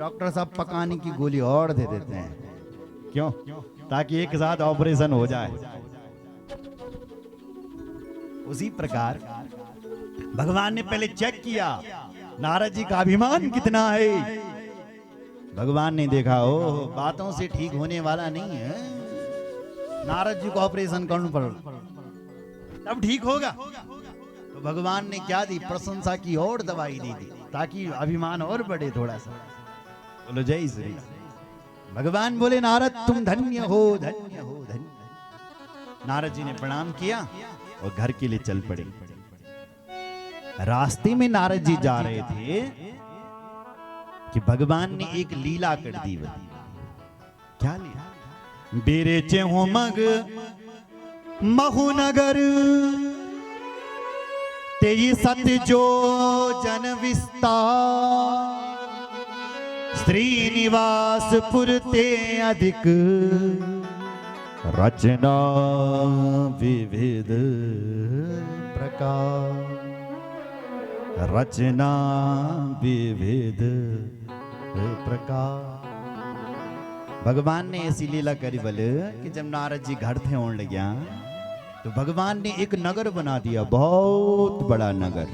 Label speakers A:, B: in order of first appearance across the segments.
A: Doctor साहब पकाने की गोली और दे देते हैं। क्यों? ताकि एक साथ ऑपरेशन हो जाए। उसी प्रकार भगवान ने पहले चेक किया नारद जी का अभिमान कितना है। भगवान ने देखा ओ बातों से ठीक होने वाला नहीं है, नारद जी को ऑपरेशन करना पड़ तब ठीक होगा। तो भगवान ने क्या दी? प्रशंसा की और दवाई दी थी ताकि अभिमान और बढ़े थोड़ा सा। बोलो जय श्री। भगवान बोले नारद तुम धन्य हो, धन्य हो, धन्य। नारद जी ने प्रणाम किया और घर के लिए चल पड़े। रास्ते में नारद जी जा रहे थे कि भगवान ने एक लीला कर दी। क्या लीला? बेरे चेहो मग महूनगर तेई सत्य जो जन विस्तार श्रीनिवास पुरते अधिक रचना विविध प्रकार, रचना विविध प्रकार। भगवान ने ऐसी लीला करी बोले कि जब नारद जी घर थे होने लग्या तो भगवान ने एक नगर बना दिया, बहुत बड़ा नगर।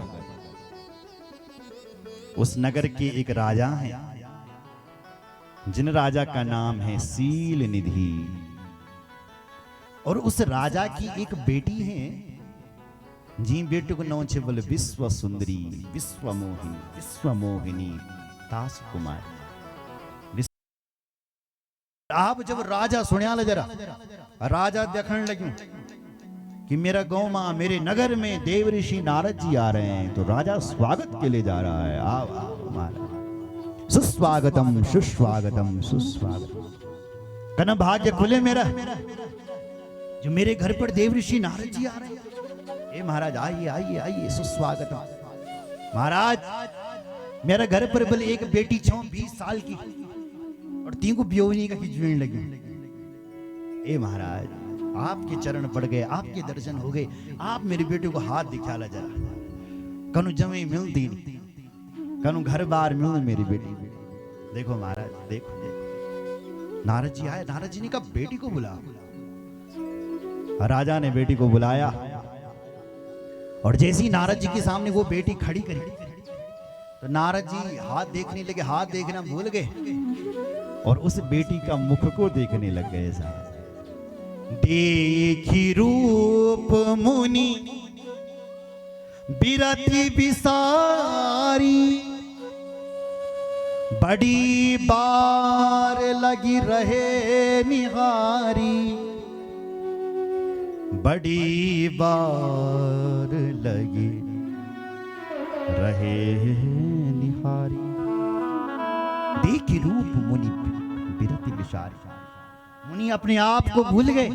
A: उस नगर के एक राजा हैं, जिन राजा का नाम है सील निधि। और उस राजा की एक बेटी है, जी बेटी को नाम छे बोले विश्व सुंदरी, विश्व मोहिनी, विश्व मोहिनी दास कुमारी। आप जब राजा सुनिया जरा, राजा देखने लगे कि मेरा गांव मां मेरे नगर में देव ऋषि नारद जी आ रहे हैं, तो राजा स्वागत के लिए जा रहा है। आओ आओ महाराज, सुस्वागतम सुस्वागतम सुस्वागतम। कन भाग्य खुले मेरा जो मेरे घर पर देव ऋषि नारद जी आ रहे हैं। ए महाराज आइए आइए आइए, सुस्वागतम। महाराज मेरा घर पर बोले एक बेटी छो 20 साल की और 3 को ब्योनी का खिचड़ी लगी। ए महाराज आपके चरण पड़ गए, आपके दर्शन हो गए, आप मेरी बेटी को हाथ दिखा ला जरा। कनु जमे मिलती नहीं, कनु घर बार मिल मेरी बेटी। देखो महाराज देखो, देखो नारद जी आए। नारद जी ने कहा बेटी को बुला। राजा ने बेटी को बुलाया और जैसे ही नारद जी के सामने वो बेटी खड़ी करी तो नारद जी हाथ देखने लगे, हाथ देखना भूल गए और उस बेटी का मुख को देखने लग गए। साहब देखी रूप मुनि बिरति बिसारी, बड़ी बार लगी रहे निहारी, बड़ी बार लगी रहे निहारी। देखी रूप मुनि बिरति बिसारी, मुनि अपने आप को भूल गए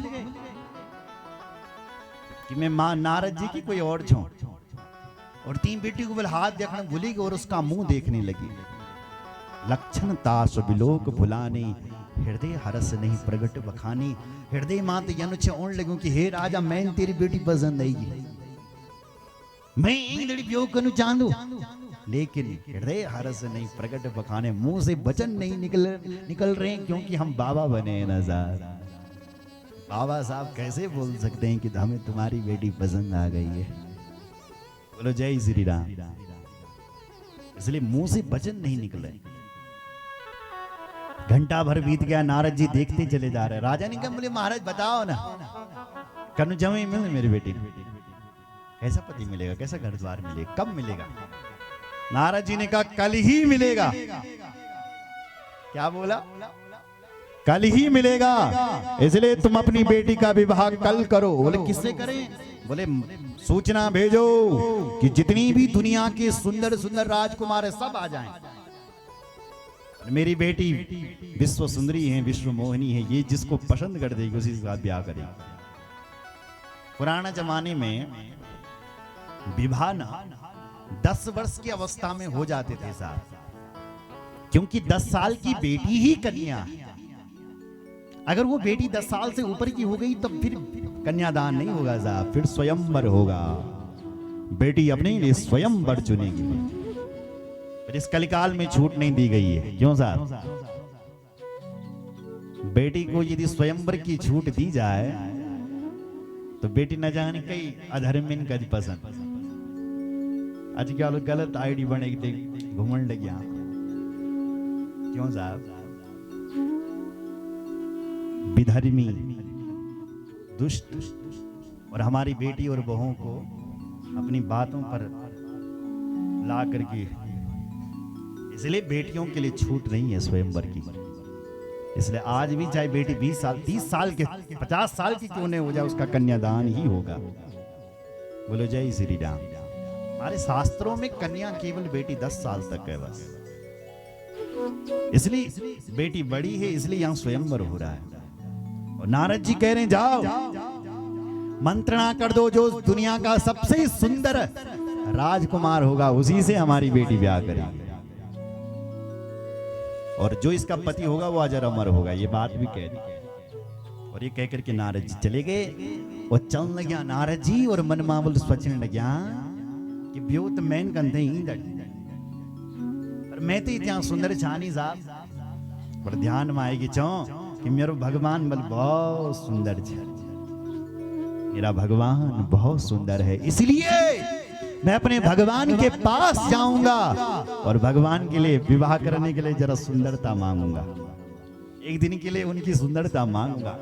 A: कि मैं मां नारद जी की कोई और छूं, और 3 बेटी को बोले हाथ देखना भूली और उसका मुंह देखने लगी। लक्षण तास विलोक भुलानी, हृदय हरस नहीं प्रगट बखानी। हृदय मात यनुच ओण लगूं कि हे राजा मैं तेरी बेटी पसंद आएगी, मैं एक लड़ी ब्योह कनु चांदू, लेकिन हृदय हरस नहीं प्रगट बखाने। मुंह से वचन नहीं निकल रहे क्योंकि हम बाबा बने हैं ना साहब। बाबा साहब कैसे बोल सकते हैं कि हमें तुम्हारी बेटी पसंद आ गई है? बोलो जय श्री राम। इसलिए मुंह से वचन नहीं निकले। घंटा भर बीत गया, नारद जी देखते चले जा रहे। राजा ने कहा बोले महाराज बताओ ना, कनु जमे मिल मेरी बेटी, कैसा पति मिलेगा, कैसा घर द्वार मिलेगा, कब मिलेगा? नारद जी ने कहा कल ही मिलेगा। क्या बोला? कल ही मिलेगा, इसलिए तुम अपनी बेटी का विवाह कल करो। बोले किससे करें? बोले सूचना भेजो कि जितनी भी दुनिया के सुंदर सुंदर राजकुमार है सब आ जाएं। मेरी बेटी विश्व सुंदरी है, विश्व मोहिनी है, ये जिसको पसंद कर देगी उसी के साथ ब्याह करेगी। पुराना जमाने में विवाह ना 10 वर्ष की अवस्था में हो जाते थे साहब, क्योंकि 10 साल की बेटी ही कन्या है। अगर वो बेटी 10 साल से ऊपर की हो गई तो फिर कन्यादान नहीं होगा साहब, फिर स्वयंवर होगा। बेटी अपने लिए स्वयंवर चुनेगी। पर इस कलिकाल में छूट नहीं दी गई है। क्यों साहब? बेटी को यदि स्वयंवर की छूट दी जाए तो बेटी न जाने कई अधर्मिन कद पसंद। आज क्या लोग गलत आईडी बने घूमने लग गया। क्यों साहब? विधर्मी दुष्ट और हमारी बेटी और बहुओं को अपनी बातों पर ला करके, इसलिए बेटियों के लिए छूट नहीं है स्वयंवर की। इसलिए आज भी चाहे बेटी 20 साल 30 साल के 50 साल की क्यों नहीं हो जाए, उसका कन्यादान ही होगा। बोलो जय श्री राम। हमारे शास्त्रों में कन्या केवल बेटी 10 साल तक है बस। इसलिए बेटी बड़ी है, इसलिए यहां स्वयंवर हो रहा है। और नारद जी कह रहे हैं जाओ मंत्रणा कर दो, जो दुनिया का सबसे सुंदर राजकुमार होगा उसी से हमारी बेटी ब्याह करेगी, और जो इसका पति होगा वो अजर अमर होगा। ये बात भी कह दी। और ये कहकर के नारद जी चले गए। और चल लग गया नारद जी और मन मावल सोचने लग गया कि ब्यो तो मैन कंधे ही पर मैं तो इतना सुंदर छानी साहब। पर ध्यान में आएगी चौ कि मेरा भगवान बल बहुत सुंदर है, मेरा भगवान बहुत सुंदर है, इसलिए मैं अपने भगवान के पास जाऊंगा और भगवान के लिए विवाह करने के लिए जरा सुंदरता मांगूंगा। एक दिन के लिए उनकी सुंदरता मांगूंगा।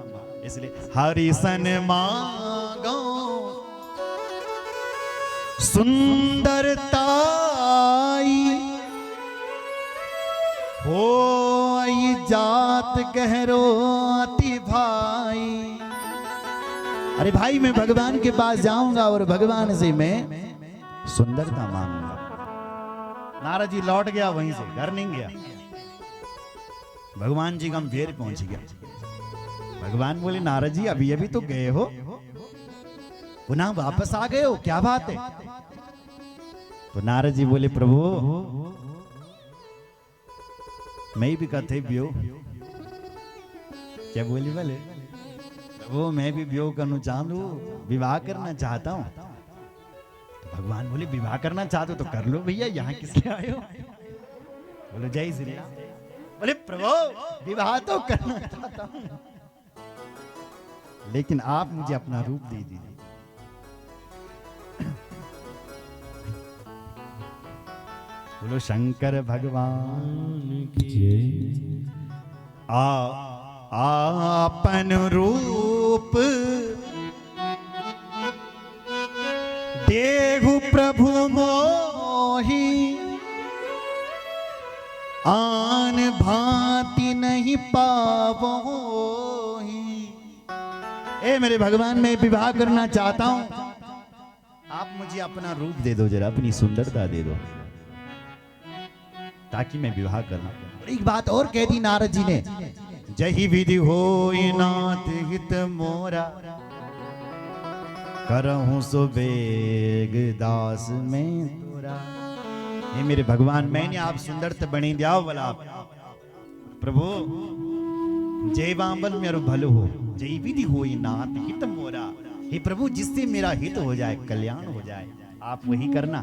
A: इसलिए हरिसन मांगो सुंदरताई हो जात गहरो अति भाई। अरे भाई मैं भगवान के पास जाऊंगा और भगवान से मैं सुंदरता मांगूंगा। नारद जी लौट गया वहीं से, घर नहीं गया। भगवान जी गंभीर पहुंच गया। भगवान बोले नारद जी अभी अभी तो गए हो, पुनः वापस आ गए हो, क्या बात है? तो नारद जी बोले प्रभु मैं भी कथे ब्यो। क्या बोली? बोले प्रभु मैं भी ब्यो करना चाहूं, विवाह करना चाहता हूं। तो भगवान बोले विवाह करना चाहते हो तो कर लो भैया, यहाँ किस लिए आए हो? बोलो जय श्री राम। बोले प्रभु विवाह तो करना चाहता हूं, लेकिन आप मुझे अपना रूप दे दीजिए। बोलो शंकर भगवान की। आपन रूप देहु प्रभु मोही, आन भांति नहीं पावोही। ए मेरे भगवान मैं विवाह करना चाहता हूं, आप मुझे अपना रूप दे दो, जरा अपनी सुंदरता दे दो ताकि मैं विवाह करना। एक बात और कह दी नारद जी ने, जही विधि होई नाथ हित मोरा, करहूं सो बेग दास में तोरा। ये मेरे भगवान मैंने आप सुंदरता बनी दिया वाला प्रभु, जय बांबल मेरो भलो हो, जय विधि होई नाथ हित मोरा। हे प्रभु जिससे मेरा हित हो जाए, कल्याण हो जाए, आप वही करना।